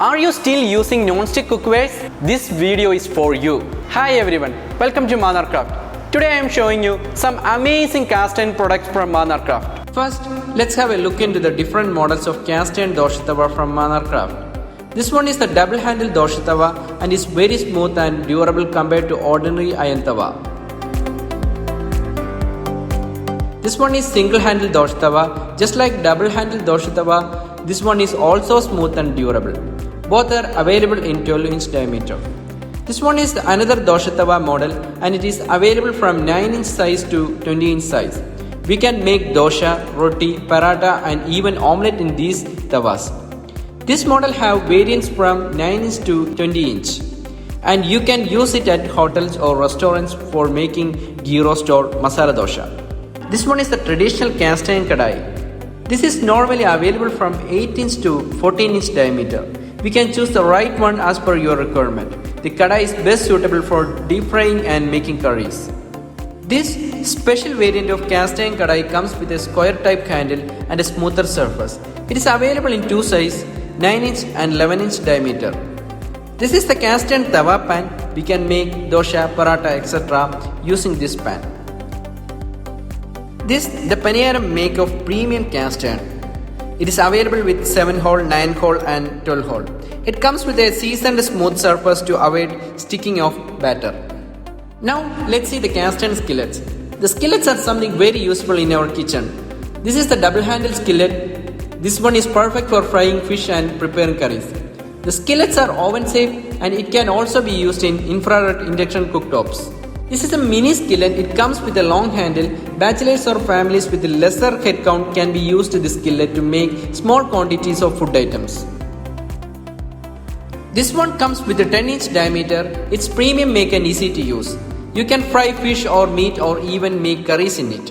Are you still using non-stick cookwares? This video is for you. Hi everyone, welcome to Mannar Craft. Today I am showing you some amazing cast iron products from Mannar Craft. First, let's have a look into the different models of cast iron Dosa tawa from Mannar Craft. This one is the double handle Dosa tawa and is very smooth and durable compared to ordinary iron tawa. This one is single handle Dosa tawa. Just like double handle Dosa tawa, this one is also smooth and durable. Both are available in 12-inch diameter. This one is another Dosa tawa model and it is available from 9-inch size to 20-inch size. We can make dosha, roti, paratha and even omelette in these tawas. This model have variants from 9-inch to 20-inch and you can use it at hotels or restaurants for making ghee roast or masala dosha. This one is the traditional cast iron kadai. This is normally available from 8-inch to 14-inch diameter. We can choose the right one as per your requirement. The kadai is best suitable for deep frying and making curries. This special variant of cast iron kadai comes with a square type handle and a smoother surface. It is available in two sizes, 9-inch and 11-inch diameter. This is the cast iron tawa pan. We can make dosha, paratha, etc. using this pan. This the Paniyaram make of premium cast iron. It is available with 7-hole, 9-hole and 12-hole. It comes with a seasoned smooth surface to avoid sticking of batter. Now let's see the cast iron skillets. The skillets are something very useful in our kitchen. This is the double handle skillet. This one is perfect for frying fish and preparing curries. The skillets are oven safe and it can also be used in infrared induction cooktops. This is a mini skillet. It comes with a long handle. Bachelors or families with a lesser head count can be used this skillet to make small quantities of food items. This one comes with a 10-inch diameter. It's premium make and easy to use. You can fry fish or meat or even make curries in it.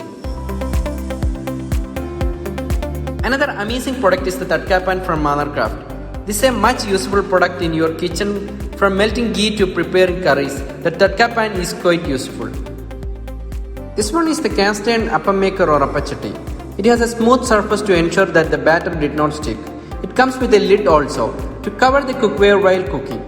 Another amazing product is the TADKA pan from Mannar Craft. This is a much useful product in your kitchen. From melting ghee to preparing curries, the TADKA pan is quite useful. This one is the cast iron appam maker or appachatti. It has a smooth surface to ensure that the batter did not stick. It comes with a lid also to cover the cookware while cooking.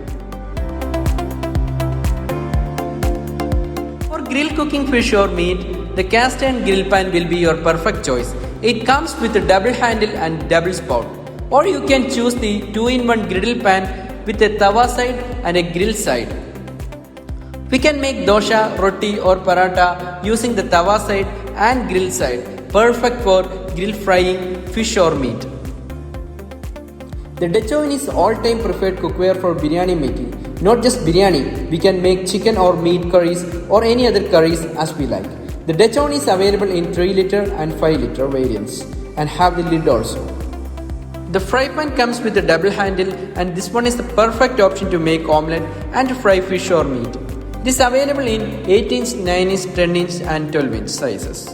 For grill cooking fish or meat, the cast iron grill pan will be your perfect choice. It comes with a double handle and double spout. Or you can choose the 2-in-1 griddle pan with a tawa side and a grill side. We can make dosha, roti or paratha using the tawa side and grill side, perfect for grill frying fish or meat. The Dutch oven is all-time preferred cookware for biryani making. Not just biryani, we can make chicken or meat curries or any other curries as we like. The Dutch oven is available in 3 liter and 5 liter variants and have the lid also. The fry pan comes with a double handle and this one is the perfect option to make omelette and to fry fish or meat. It is available in 8-inch, 9-inch, 10-inch and 12-inch sizes.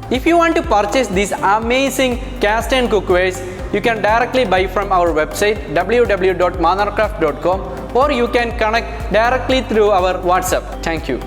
If you want to purchase these amazing cast iron cookwares, you can directly buy from our website www.mannarcraft.com or you can connect directly through our WhatsApp. Thank you.